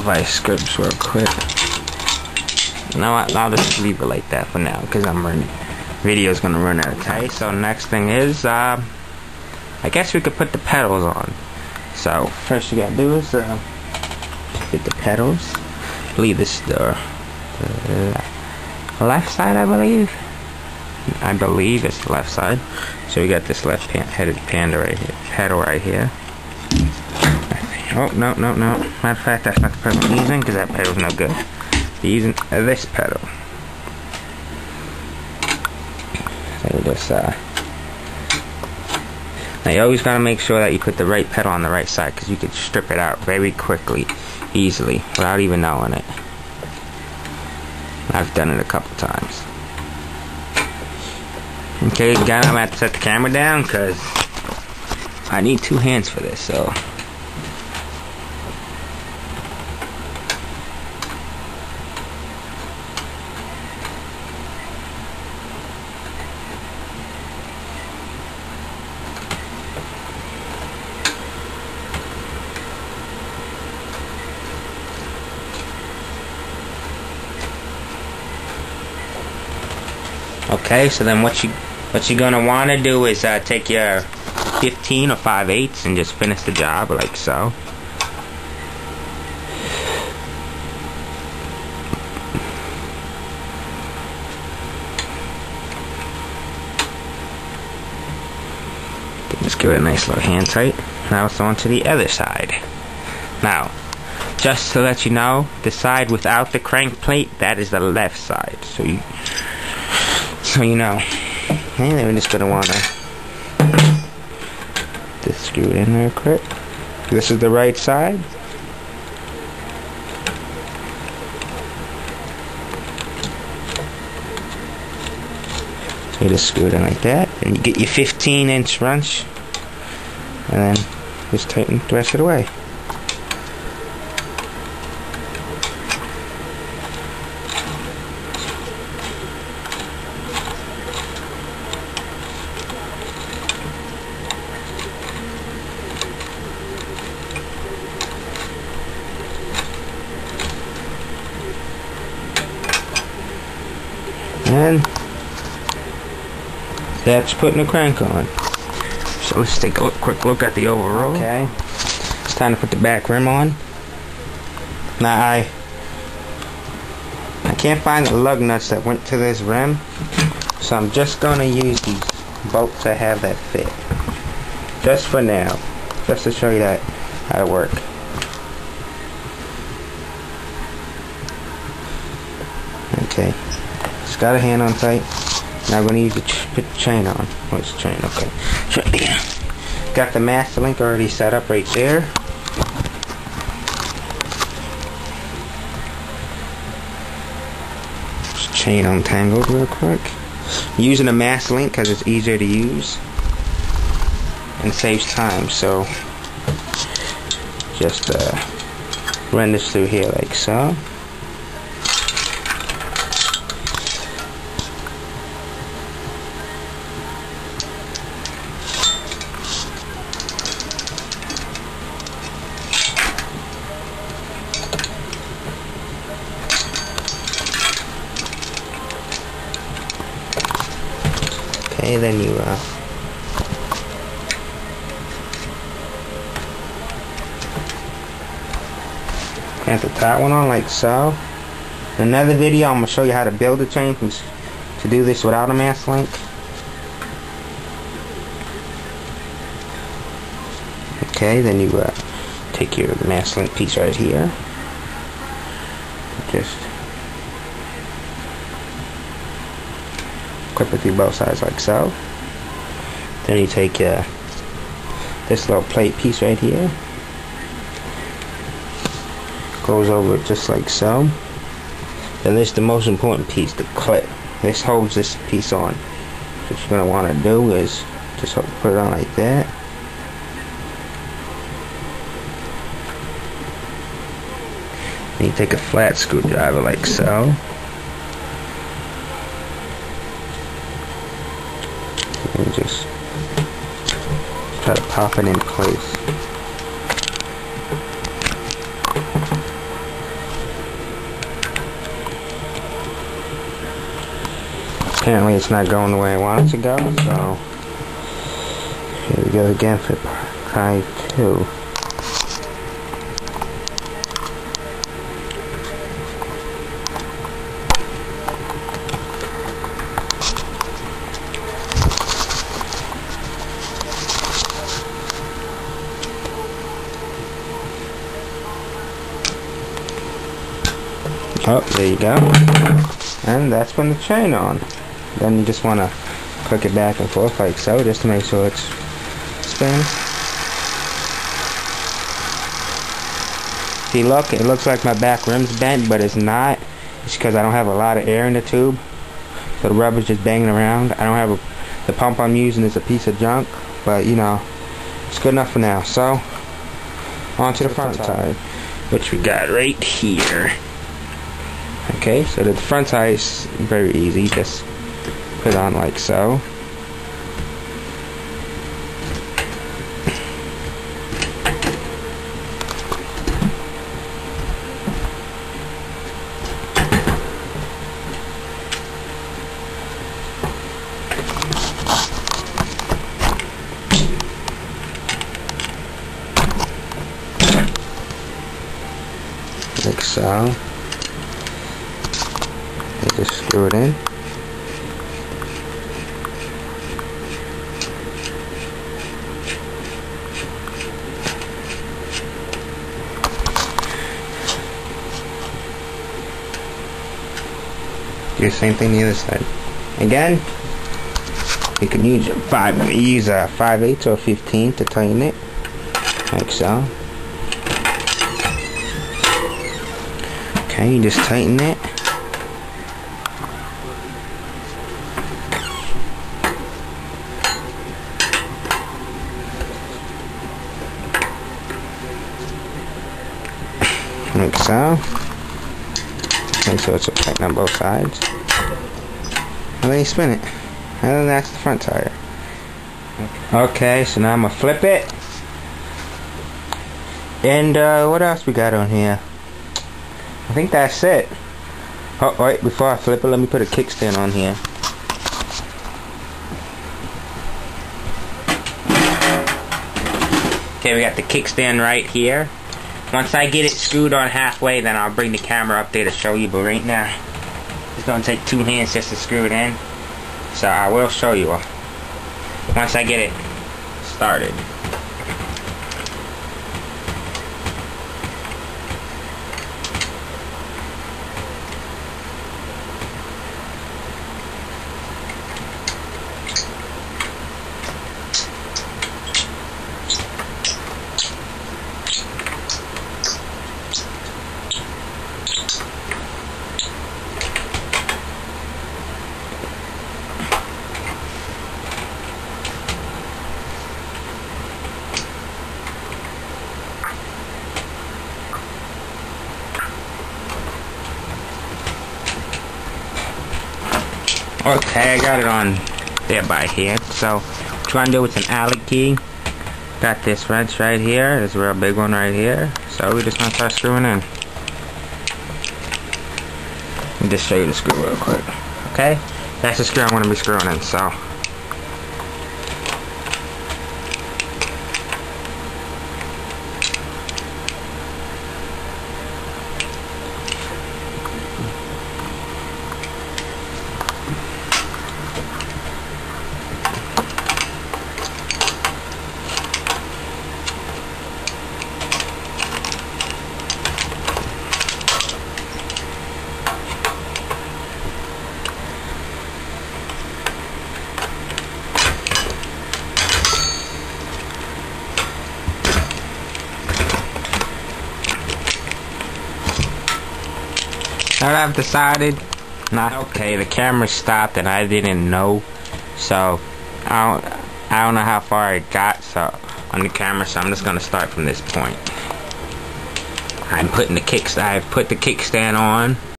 vice grips real quick. You know what? I'll just leave it like that for now because video's gonna run out of time. Okay, so next thing is I guess we could put the pedals on. So first you gotta do is get the pedals. I believe this is the left side, I believe. I believe it's the left side. So we got this left-headed pedal right here. Oh, no. Matter of fact, that's not the pedal I'm using because that pedal's no good. You're using this pedal. So just, now you always gotta make sure that you put the right pedal on the right side because you can strip it out very quickly, easily, without even knowing it. I've done it a couple times. Okay, again, I'm gonna have to set the camera down because I need 2 hands for this, so. Okay, so then what you're gonna want to do is take your 15 or 5/8 and just finish the job like so. Just give it a nice little hand tight. Now it's on to the other side. Now, just to let you know, the side without the crank plate, that is the left side. So you know. And then we're just gonna wanna just screw it in real quick. This is the right side. So you just screw it in like that, and you get your 15-inch wrench, and then just tighten the rest of the way. And that's putting the crank on. So let's take a quick look at the overall. Okay, it's time to put the back rim on. Now I can't find the lug nuts that went to this rim, so I'm just gonna use these bolts that have that fit. Just for now, just to show you that how it works. Okay. Got a hand on tight. Now I'm going to use put the chain on. What's the chain? Okay. It's right there. Got the master link already set up right there. Just chain untangled real quick. Using a master link because it's easier to use and saves time. So just run this through here like so. Okay, then you clamp the top one on like so. In another video, I'm gonna show you how to build a chain to do this without a master link. Okay, then you take your master link piece right here. Just clip it through both sides like so. Then you take this little plate piece right here, goes over it just like so. Then this is the most important piece, the clip. This holds this piece on. So what you're going to want to do is just put it on like that. Then you take a flat screwdriver like so. And just try to pop it in place. Apparently it's not going the way I want it to go, so here we go again for try 2. Oh, there you go. And that's when the chain on. Then you just want to click it back and forth like so, just to make sure it's spinning. See, look, it looks like my back rim's bent, but it's not. It's because I don't have a lot of air in the tube, so the rubber's just banging around. I don't have the pump I'm using is a piece of junk, but you know, it's good enough for now. So, on to the front side, which we got right here. Okay, so the front side is very easy. Just put it on like so. Like so. Just screw it in. Do the same thing the other side. Again, you can use a 5/8 or 15 to tighten it, like so. Okay, you just tighten it. Like so. Make sure it's tight on both sides. And then you spin it. And then that's the front tire. Okay, so now I'm gonna flip it. And what else we got on here? I think that's it. Oh, wait, before I flip it, let me put a kickstand on here. Okay, we got the kickstand right here. Once I get it screwed on halfway, then I'll bring the camera up there to show you, but right now it's gonna take 2 hands just to screw it in, so I will show you once I get it started. Okay, I got it on there by here. So, what you want to do with an Allen key. Got this wrench right here. There's a real big one right here. So, we're just going to start screwing in. Let me just show you the screw real quick. Okay? That's the screw I'm going to be screwing in. So, now I've decided, okay, the camera stopped and I didn't know, so I don't know how far it got on the camera, so I'm just gonna start from this point. I've put the kickstand on.